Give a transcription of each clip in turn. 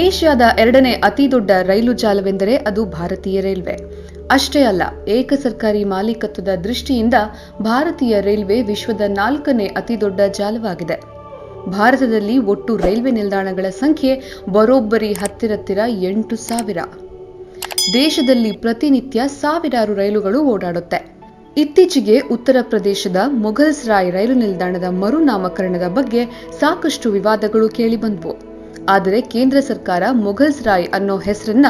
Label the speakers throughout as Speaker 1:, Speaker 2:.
Speaker 1: ಏಷ್ಯಾದ ಎರಡನೇ ಅತಿ ದೊಡ್ಡ ರೈಲು ಜಾಲವೆಂದರೆ ಅದು ಭಾರತೀಯ ರೈಲ್ವೆ. ಅಷ್ಟೇ ಅಲ್ಲ, ಏಕ ಸರ್ಕಾರಿ ಮಾಲೀಕತ್ವದ ದೃಷ್ಟಿಯಿಂದ ಭಾರತೀಯ ರೈಲ್ವೆ ವಿಶ್ವದ 4ನೇ ಅತಿ ದೊಡ್ಡ ಜಾಲವಾಗಿದೆ. ಭಾರತದಲ್ಲಿ ಒಟ್ಟು ರೈಲ್ವೆ ನಿಲ್ದಾಣಗಳ ಸಂಖ್ಯೆ ಬರೋಬ್ಬರಿ ಹತ್ತಿರ 8,000. ದೇಶದಲ್ಲಿ ಪ್ರತಿನಿತ್ಯ ಸಾವಿರಾರು ರೈಲುಗಳು ಓಡಾಡುತ್ತೆ. ಇತ್ತೀಚೆಗೆ ಉತ್ತರ ಪ್ರದೇಶದ ಮುಘಲ್ಸರಾಯ್ ರೈಲು ನಿಲ್ದಾಣದ ಮರುನಾಮಕರಣದ ಬಗ್ಗೆ ಸಾಕಷ್ಟು ವಿವಾದಗಳು ಕೇಳಿಬಂದವು. ಆದರೆ ಕೇಂದ್ರ ಸರ್ಕಾರ ಮುಘಲ್ಸರಾಯ್ ಅನ್ನೋ ಹೆಸರನ್ನ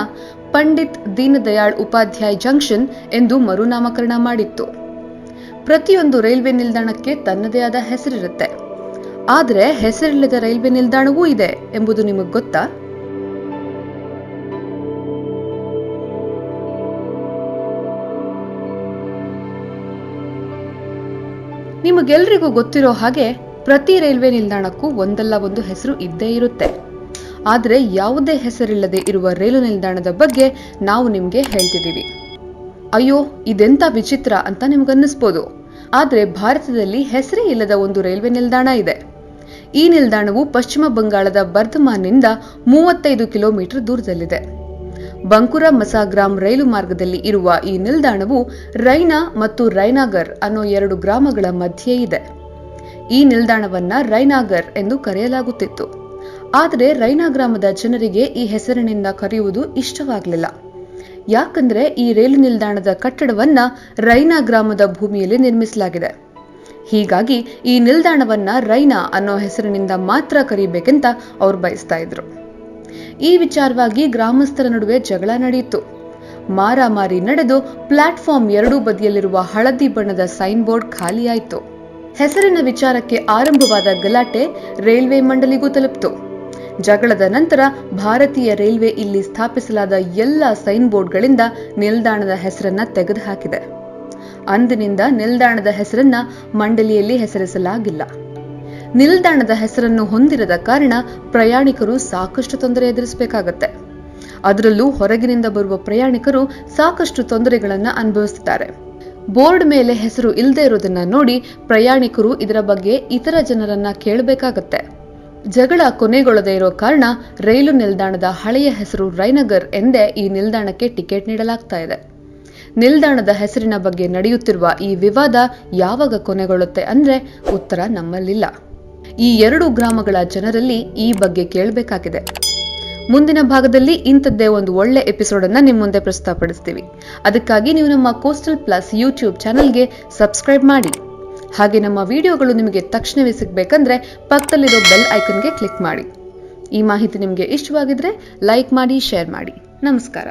Speaker 1: ಪಂಡಿತ್ ದೀನದಯಾಳ್ ಉಪಾಧ್ಯಾಯ್ ಜಂಕ್ಷನ್ ಎಂದು ಮರುನಾಮಕರಣ ಮಾಡಿತ್ತು. ಪ್ರತಿಯೊಂದು ರೈಲ್ವೆ ನಿಲ್ದಾಣಕ್ಕೆ ತನ್ನದೇ ಆದ ಹೆಸರಿರುತ್ತೆ. ಆದರೆ ಹೆಸರಿಲ್ಲದ ರೈಲ್ವೆ ನಿಲ್ದಾಣವೂ ಇದೆ ಎಂಬುದು ನಿಮಗೆ ಗೊತ್ತಾ? ನಿಮಗೆಲ್ಲರಿಗೂ ಗೊತ್ತಿರೋ ಹಾಗೆ ಪ್ರತಿ ರೈಲ್ವೆ ನಿಲ್ದಾಣಕ್ಕೂ ಒಂದಲ್ಲ ಒಂದು ಹೆಸರು ಇದ್ದೇ ಇರುತ್ತೆ. ಆದರೆ ಯಾವುದೇ ಹೆಸರಿಲ್ಲದೆ ಇರುವ ರೈಲು ನಿಲ್ದಾಣದ ಬಗ್ಗೆ ನಾವು ನಿಮ್ಗೆ ಹೇಳ್ತಿದ್ದೀವಿ. ಅಯ್ಯೋ, ಇದೆಂತ ವಿಚಿತ್ರ ಅಂತ ನಿಮ್ಗನ್ನಿಸ್ಬೋದು. ಆದರೆ ಭಾರತದಲ್ಲಿ ಹೆಸರೇ ಇಲ್ಲದ ಒಂದು ರೈಲ್ವೆ ನಿಲ್ದಾಣ ಇದೆ. ಈ ನಿಲ್ದಾಣವು ಪಶ್ಚಿಮ ಬಂಗಾಳದ ಬರ್ಧಮಾನ್ನಿಂದ 35 ಕಿಲೋಮೀಟರ್ ದೂರದಲ್ಲಿದೆ. ಬಂಕುರಾ ಮಸಾಗ್ರಾಮ್ ರೈಲು ಮಾರ್ಗದಲ್ಲಿ ಇರುವ ಈ ನಿಲ್ದಾಣವು ರೈನಾ ಮತ್ತು ರೈನಾಗರ್ ಅನ್ನೋ 2 ಗ್ರಾಮಗಳ ಮಧ್ಯೆ ಇದೆ. ಈ ನಿಲ್ದಾಣವನ್ನ ರೈನಾಗರ್ ಎಂದು ಕರೆಯಲಾಗುತ್ತಿತ್ತು. ಆದರೆ ರೈನಾ ಗ್ರಾಮದ ಜನರಿಗೆ ಈ ಹೆಸರಿನಿಂದ ಕರೆಯುವುದು ಇಷ್ಟವಾಗಲಿಲ್ಲ. ಯಾಕಂದ್ರೆ ಈ ರೈಲು ನಿಲ್ದಾಣದ ಕಟ್ಟಡವನ್ನ ರೈನಾ ಗ್ರಾಮದ ಭೂಮಿಯಲ್ಲಿ ನಿರ್ಮಿಸಲಾಗಿದೆ. ಹೀಗಾಗಿ ಈ ನಿಲ್ದಾಣವನ್ನ ರೈನಾ ಅನ್ನೋ ಹೆಸರಿನಿಂದ ಮಾತ್ರ ಕರೀಬೇಕೆಂತ ಅವ್ರು ಬಯಸ್ತಾ ಇದ್ರು. ಈ ವಿಚಾರವಾಗಿ ಗ್ರಾಮಸ್ಥರ ನಡುವೆ ಜಗಳ ನಡೆಯಿತು. ಮಾರಾಮಾರಿ ನಡೆದು ಪ್ಲಾಟ್ಫಾರ್ಮ್ 2 ಬದಿಯಲ್ಲಿರುವ ಹಳದಿ ಬಣ್ಣದ ಸೈನ್ ಬೋರ್ಡ್ ಖಾಲಿಯಾಯಿತು. ಹೆಸರಿನ ವಿಚಾರಕ್ಕೆ ಆರಂಭವಾದ ಗಲಾಟೆ ರೈಲ್ವೆ ಮಂಡಳಿಗೂ ತಲುಪಿತು. ಜಗಳದ ನಂತರ ಭಾರತೀಯ ರೈಲ್ವೆ ಇಲ್ಲಿ ಸ್ಥಾಪಿಸಲಾದ ಎಲ್ಲ ಸೈನ್ ಬೋರ್ಡ್ಗಳಿಂದ ನಿಲ್ದಾಣದ ಹೆಸರನ್ನ ತೆಗೆದುಹಾಕಿದೆ. ಅಂದಿನಿಂದ ನಿಲ್ದಾಣದ ಹೆಸರನ್ನ ಮಂಡಳಿಯಲ್ಲಿ ಹೆಸರಿಸಲಾಗಿಲ್ಲ. ನಿಲ್ದಾಣದ ಹೆಸರನ್ನು ಹೊಂದಿರದ ಕಾರಣ ಪ್ರಯಾಣಿಕರು ಸಾಕಷ್ಟು ತೊಂದರೆ ಎದುರಿಸಬೇಕಾಗತ್ತೆ. ಅದರಲ್ಲೂ ಹೊರಗಿನಿಂದ ಬರುವ ಪ್ರಯಾಣಿಕರು ಸಾಕಷ್ಟು ತೊಂದರೆಗಳನ್ನ ಅನುಭವಿಸುತ್ತಾರೆ. ಬೋರ್ಡ್ ಮೇಲೆ ಹೆಸರು ಇಲ್ಲದೆ ಇರೋದನ್ನ ನೋಡಿ ಪ್ರಯಾಣಿಕರು ಇದರ ಬಗ್ಗೆ ಇತರ ಜನರನ್ನ ಕೇಳಬೇಕಾಗತ್ತೆ. ಜಗಳ ಕೊನೆಗೊಳ್ಳದೆ ಇರೋ ಕಾರಣ ರೈಲು ನಿಲ್ದಾಣದ ಹಳೆಯ ಹೆಸರು ರೈನಗರ್ ಎಂದೇ ಈ ನಿಲ್ದಾಣಕ್ಕೆ ಟಿಕೆಟ್ ನೀಡಲಾಗ್ತಾ ಇದೆ. ನಿಲ್ದಾಣದ ಹೆಸರಿನ ಬಗ್ಗೆ ನಡೆಯುತ್ತಿರುವ ಈ ವಿವಾದ ಯಾವಾಗ ಕೊನೆಗೊಳ್ಳುತ್ತೆ ಅಂದ್ರೆ ಉತ್ತರ ನಮ್ಮಲ್ಲಿಲ್ಲ. ಈ 2 ಗ್ರಾಮಗಳ ಜನರಲ್ಲಿ ಈ ಬಗ್ಗೆ ಕೇಳಬೇಕಾಗಿದೆ. ಮುಂದಿನ ಭಾಗದಲ್ಲಿ ಇಂಥದ್ದೇ ಒಂದು ಒಳ್ಳೆ ಎಪಿಸೋಡ್ ಅನ್ನ ನಿಮ್ಮ ಮುಂದೆ ಪ್ರಸ್ತುತಪಡಿಸ್ತೀವಿ. ಅದಕ್ಕಾಗಿ ನೀವು ನಮ್ಮ ಕೋಸ್ಟಲ್ ಪ್ಲಸ್ ಯೂಟ್ಯೂಬ್ ಚಾನೆಲ್ಗೆ ಸಬ್ಸ್ಕ್ರೈಬ್ ಮಾಡಿ. ಹಾಗೆ ನಮ್ಮ ವಿಡಿಯೋಗಳು ನಿಮಗೆ ತಕ್ಷಣವೇ ಸಿಗಬೇಕಂದ್ರೆ ಪಕ್ಕದಲ್ಲಿರೋ ಬೆಲ್ ಐಕನ್ಗೆ ಕ್ಲಿಕ್ ಮಾಡಿ. ಈ ಮಾಹಿತಿ ನಿಮಗೆ ಇಷ್ಟವಾಗಿದ್ರೆ ಲೈಕ್ ಮಾಡಿ, ಶೇರ್ ಮಾಡಿ. ನಮಸ್ಕಾರ.